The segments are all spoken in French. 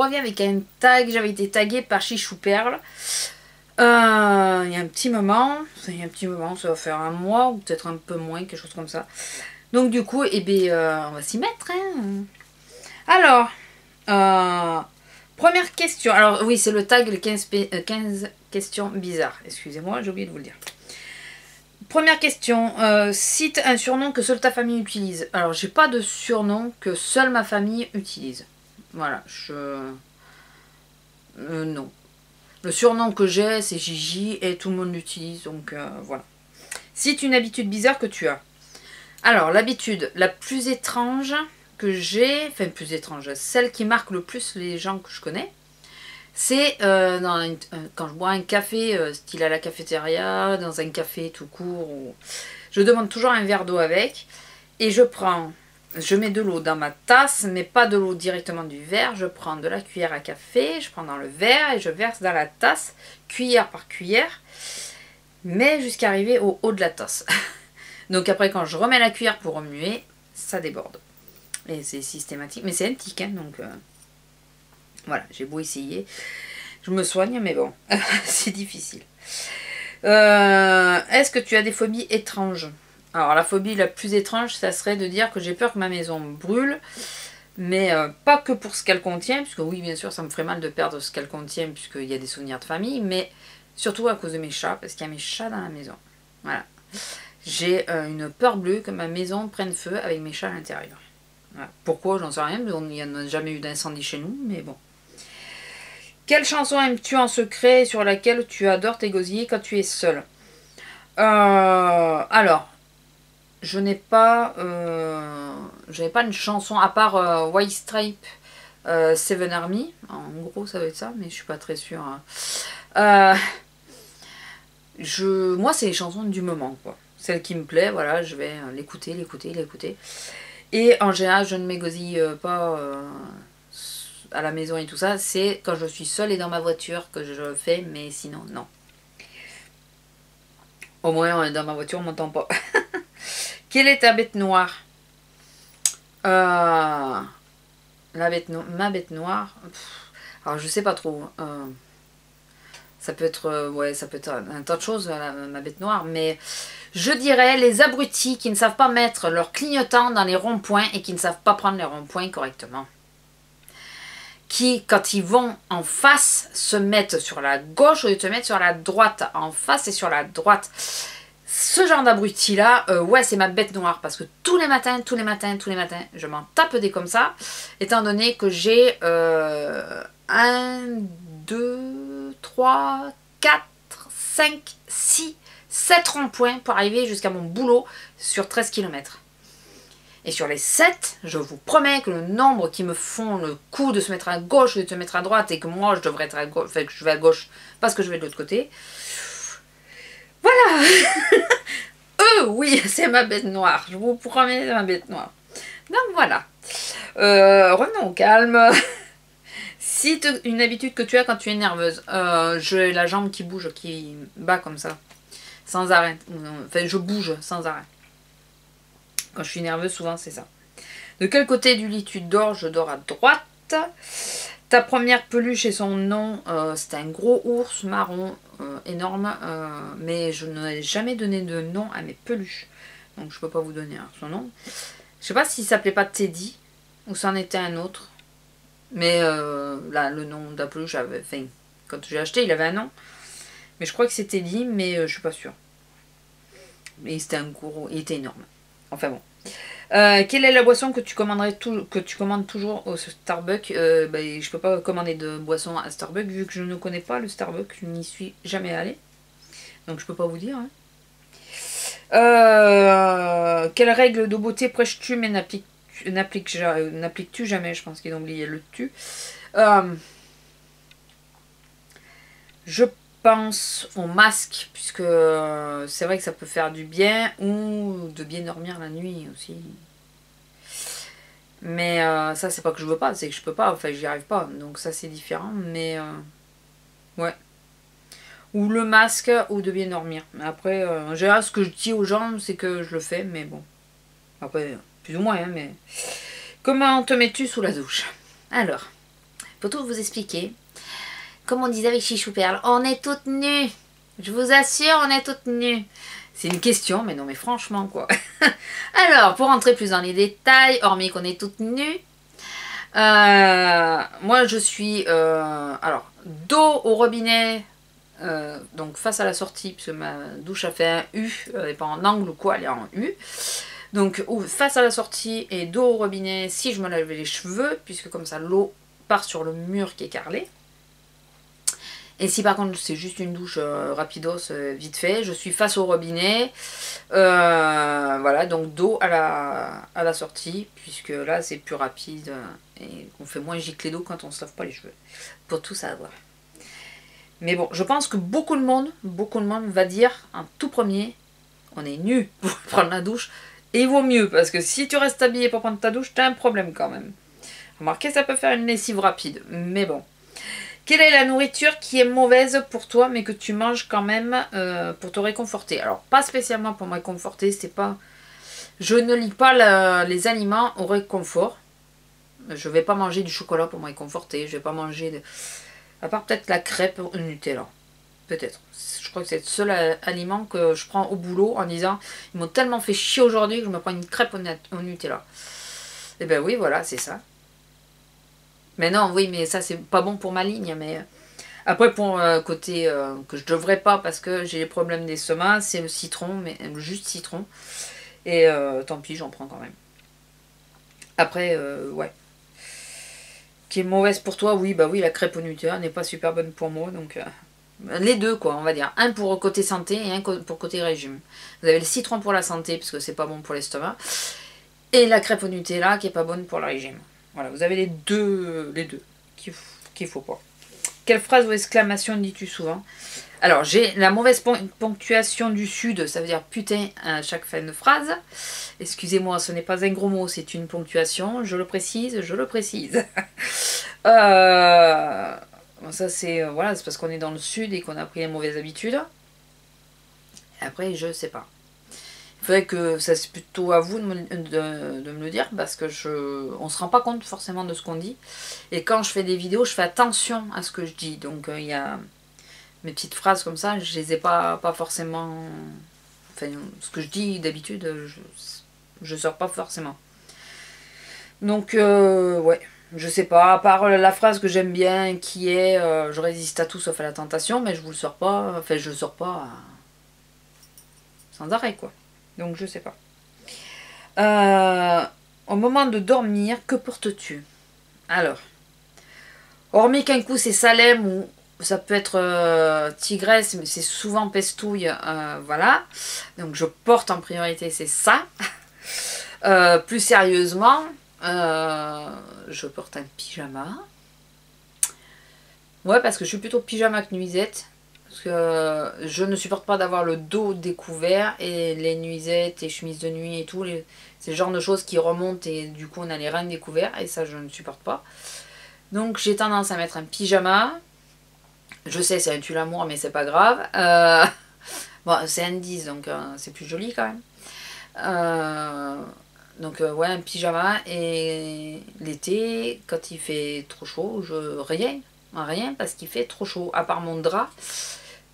reviens avec un tag. J'avais été taguée par Chichou Perle. Il y a un petit moment. Ça va faire un mois ou peut-être un peu moins, quelque chose comme ça. Donc du coup, eh bien, on va s'y mettre. Hein. Alors, première question. Alors oui, c'est le tag, les 15 questions bizarres. Excusez-moi, j'ai oublié de vous le dire. Première question, cite un surnom que seule ta famille utilise. Alors, j'ai pas de surnom que seule ma famille utilise. Voilà, non. Le surnom que j'ai, c'est Gigi et tout le monde l'utilise, donc voilà. Cite une habitude bizarre que tu as. Alors, l'habitude la plus étrange que j'ai, enfin plus étrange, celle qui marque le plus les gens que je connais, c'est quand je bois un café, style à la cafétéria, dans un café tout court, je demande toujours un verre d'eau avec, et je mets de l'eau dans ma tasse, mais pas de l'eau directement du verre, je prends de la cuillère à café, je prends dans le verre et je verse dans la tasse, cuillère par cuillère, mais jusqu'à arriver au haut de la tasse. Donc après, quand je remets la cuillère pour remuer, ça déborde. Et c'est systématique, mais c'est un tic, hein, donc voilà, j'ai beau essayer. Je me soigne, mais bon, c'est difficile. Est-ce que tu as des phobies étranges? Alors, la phobie la plus étrange, ça serait de dire que j'ai peur que ma maison brûle, mais pas que pour ce qu'elle contient, puisque oui, bien sûr, ça me ferait mal de perdre ce qu'elle contient, puisqu'il y a des souvenirs de famille, mais surtout à cause de mes chats, parce qu'il y a mes chats dans la maison. Voilà. J'ai une peur bleue que ma maison prenne feu avec mes chats à l'intérieur. Voilà. Pourquoi, j'en sais rien, il n'y en a jamais eu d'incendie chez nous, mais bon. Quelle chanson aimes-tu en secret sur laquelle tu adores t'égosiller quand tu es seule? Alors, je n'ai pas une chanson à part White Stripe, Seven Army. En gros, ça doit être ça, mais je suis pas très sûre. Hein. Moi, c'est les chansons du moment, quoi. Celle qui me plaît, voilà, je vais l'écouter. Et en général, je ne m'égosille pas à la maison et tout ça. C'est quand je suis seule et dans ma voiture que je le fais, mais sinon, non. Au moins, dans ma voiture, on m'entend pas. Quelle est ta bête noire? Ma bête noire. Alors, je sais pas trop. Ça peut être, ça peut être un tas de choses, ma bête noire, mais je dirais les abrutis qui ne savent pas mettre leur clignotant dans les ronds-points et qui ne savent pas prendre les ronds-points correctement. Qui, quand ils vont en face, se mettent sur la gauche au lieu de se mettre sur la droite. En face et sur la droite. Ce genre d'abruti-là, ouais, c'est ma bête noire. Parce que tous les matins, je m'en tape des comme ça. Étant donné que j'ai 1, 2, 3, 4, 5, 6, 7 ronds-points pour arriver jusqu'à mon boulot sur 13 km. Et sur les 7, je vous promets que le nombre qui me font le coup de se mettre à gauche ou de se mettre à droite et que moi je devrais être à gauche, enfin que je vais à gauche parce que je vais de l'autre côté. Voilà. Oui, c'est ma bête noire. Je vous promets, c'est ma bête noire. Donc voilà. Revenons au calme. Cite une habitude que tu as quand tu es nerveuse. J'ai la jambe qui bouge, qui bat comme ça. Sans arrêt. Enfin, je bouge sans arrêt. Quand je suis nerveuse, souvent, c'est ça. De quel côté du lit tu dors? Je dors à droite. Ta première peluche et son nom, c'était un gros ours marron énorme. Mais je n'ai jamais donné de nom à mes peluches. Donc, je ne peux pas vous donner son nom. Je sais pas s'il s'appelait pas Teddy ou c'en était un autre. Mais là, le nom de la peluche, enfin, quand j'ai acheté, il avait un nom. Mais je crois que c'était Teddy, mais je suis pas sûre. Mais c'était un gros, il était énorme. Enfin bon. Quelle est la boisson que tu commandes toujours au Starbucks? Je peux pas commander de boisson à Starbucks vu que je ne connais pas le Starbucks, je n'y suis jamais allée. Donc je peux pas vous dire. Hein. Quelle règle de beauté prêches-tu mais n'appliques-tu jamais? Je pense qu'ils ont oublié le tu. Je pense au masque, puisque c'est vrai que ça peut faire du bien, ou de bien dormir la nuit aussi. Mais ça, c'est pas que je veux pas, c'est que je peux pas, enfin j'y arrive pas, donc ça c'est différent, mais ouais. Ou le masque, ou de bien dormir. Après, en général, ce que je dis aux gens, c'est que je le fais, mais bon. Après, plus ou moins, hein, mais... Comment te mets-tu sous la douche? Alors, pour tout vous expliquer, comme on disait avec Chichou Perle, on est toutes nues. Je vous assure, on est toutes nues. C'est une question, mais non, mais franchement, quoi. Alors, pour rentrer plus dans les détails, hormis qu'on est toutes nues, moi, je suis... alors, dos au robinet, donc face à la sortie, puisque ma douche a fait un U, elle n'est pas en angle ou quoi, elle est en U. Donc, face à la sortie et dos au robinet, si je me lave les cheveux, puisque comme ça, l'eau part sur le mur qui est carrelé. Et si par contre c'est juste une douche rapidos, vite fait, je suis face au robinet, voilà, donc dos à la sortie, puisque là c'est plus rapide et on fait moins gicler d'eau quand on se lave pas les cheveux, pour tout savoir. Mais bon, je pense que beaucoup de monde va dire en tout premier, on est nu pour prendre la douche, et il vaut mieux, parce que si tu restes habillé pour prendre ta douche, t'as un problème quand même. Remarquez, ça peut faire une lessive rapide, mais bon. Quelle est la nourriture qui est mauvaise pour toi, mais que tu manges quand même pour te réconforter? Alors, pas spécialement pour me réconforter, c'est pas... Je ne lis pas les aliments au réconfort. Je vais pas manger du chocolat pour me réconforter. Je vais pas manger de... À part peut-être la crêpe au Nutella. Peut-être. Je crois que c'est le seul aliment que je prends au boulot en disant ils m'ont tellement fait chier aujourd'hui que je me prends une crêpe au Nutella. Et ben oui, voilà, c'est ça. Mais non, oui, mais ça c'est pas bon pour ma ligne. Mais après, pour côté que je devrais pas parce que j'ai les problèmes d'estomac, c'est le citron, mais le jus de citron. Et tant pis, j'en prends quand même. Après, ouais. Qui est mauvaise pour toi, oui, bah oui, la crêpe au Nutella n'est pas super bonne pour moi, donc les deux quoi, on va dire. Un pour côté santé et un pour côté régime. Vous avez le citron pour la santé parce que c'est pas bon pour l'estomac, et la crêpe au Nutella qui est pas bonne pour le régime. Voilà, vous avez les deux qu'il faut pas. Quelle phrase ou exclamation dis-tu souvent? Alors, j'ai la mauvaise ponctuation du sud, ça veut dire putain à chaque fin de phrase. Excusez-moi, ce n'est pas un gros mot, c'est une ponctuation, je le précise, je le précise. Ça c'est voilà, c'est parce qu'on est dans le sud et qu'on a pris les mauvaises habitudes. Après, je sais pas. Il faudrait que ça c'est plutôt à vous de me le dire parce que on se rend pas compte forcément de ce qu'on dit. Et quand je fais des vidéos, je fais attention à ce que je dis. Donc il y a mes petites phrases comme ça, je les ai pas forcément. Enfin, ce que je dis d'habitude, je sors pas forcément. Donc ouais, je sais pas. À part la phrase que j'aime bien, qui est je résiste à tout sauf à la tentation, mais je vous le sors pas. Enfin, je le sors pas sans arrêt quoi. Donc je sais pas. Au moment de dormir, que portes-tu? Alors, hormis qu'un coup c'est Salem ou ça peut être tigresse, mais c'est souvent pestouille, voilà. Donc je porte en priorité, c'est ça. Plus sérieusement, je porte un pyjama. Ouais, parce que je suis plutôt pyjama que nuisette. Parce que je ne supporte pas d'avoir le dos découvert et les nuisettes et chemises de nuit et tout. C'est le genre de choses qui remontent et du coup on a les reins découverts et ça je ne supporte pas. Donc j'ai tendance à mettre un pyjama. Je sais c'est un tue-l'amour mais c'est pas grave. Bon c'est un 10 donc c'est plus joli quand même. Donc ouais un pyjama et l'été quand il fait trop chaud rien parce qu'il fait trop chaud à part mon drap.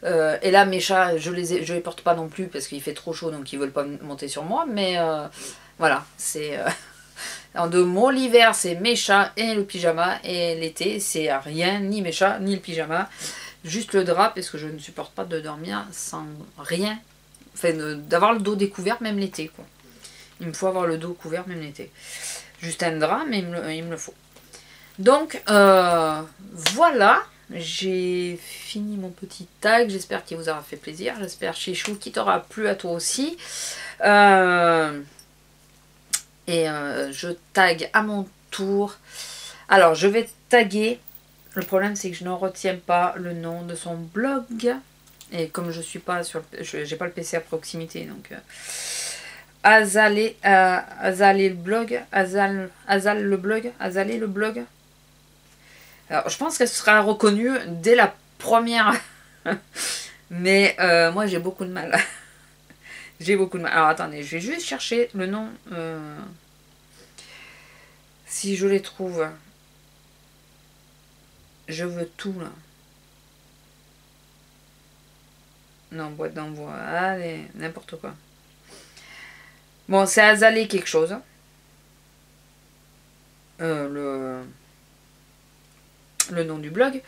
Et là mes chats je les porte pas non plus parce qu'il fait trop chaud donc ils veulent pas monter sur moi mais voilà c'est en deux mots l'hiver c'est mes chats et le pyjama et l'été c'est rien ni mes chats ni le pyjama juste le drap parce que je ne supporte pas de dormir sans rien enfin d'avoir le dos découvert même l'été quoi. Il me faut avoir le dos couvert même l'été juste un drap mais il me le faut donc voilà. J'ai fini mon petit tag, j'espère qu'il vous aura fait plaisir, j'espère Chichou qu'il t'aura plu à toi aussi. Je tag à mon tour. Alors je vais taguer, le problème c'est que je ne retiens pas le nom de son blog. Et comme je suis pas sur j'ai pas le PC à proximité donc Azalé le blog, Azal le blog. Alors, je pense qu'elle sera reconnue dès la première. Mais moi, j'ai beaucoup de mal. J'ai beaucoup de mal. Alors, attendez, je vais juste chercher le nom. Si je les trouve. Je veux tout là. Non, boîte d'envoi. Allez, n'importe quoi. Bon, c'est Azalée quelque chose. Le nom du blog.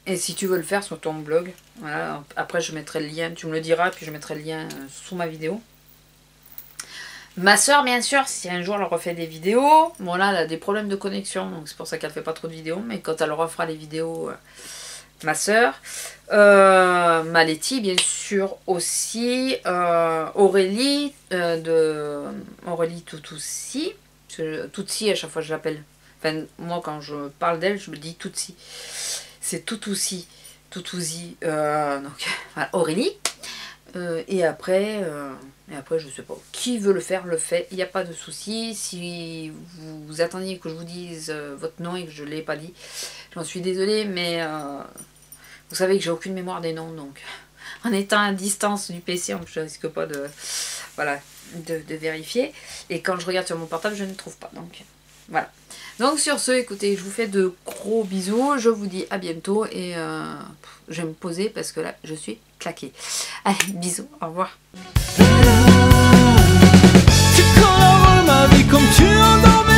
Et si tu veux le faire sur ton blog, voilà. Après je mettrai le lien, tu me le diras, puis je mettrai le lien sous ma vidéo. Ma soeur, bien sûr, si un jour elle refait des vidéos, bon là elle a des problèmes de connexion, donc c'est pour ça qu'elle fait pas trop de vidéos, mais quand elle refera les vidéos, ma soeur, ma Letty, bien sûr aussi, Aurélie, de Aurélie Toutousi, Toutsi à chaque fois je l'appelle. Enfin, moi quand je parle d'elle, je me dis Toutsi. C'est Toutousi, Toutousi, donc voilà, Aurélie. Et après, je sais pas. Qui veut le faire, le fait. Il n'y a pas de souci. Si vous attendiez que je vous dise votre nom et que je ne l'ai pas dit, j'en suis désolée, mais vous savez que j'ai aucune mémoire des noms, donc en étant à distance du PC, je ne risque pas de, voilà, de vérifier. Et quand je regarde sur mon portable, je ne trouve pas. Donc voilà. Donc sur ce, écoutez, je vous fais de gros bisous. Je vous dis à bientôt et je vais me poser parce que là, je suis claquée. Allez, bisous, au revoir. Tu colores ma vie comme tu endormais.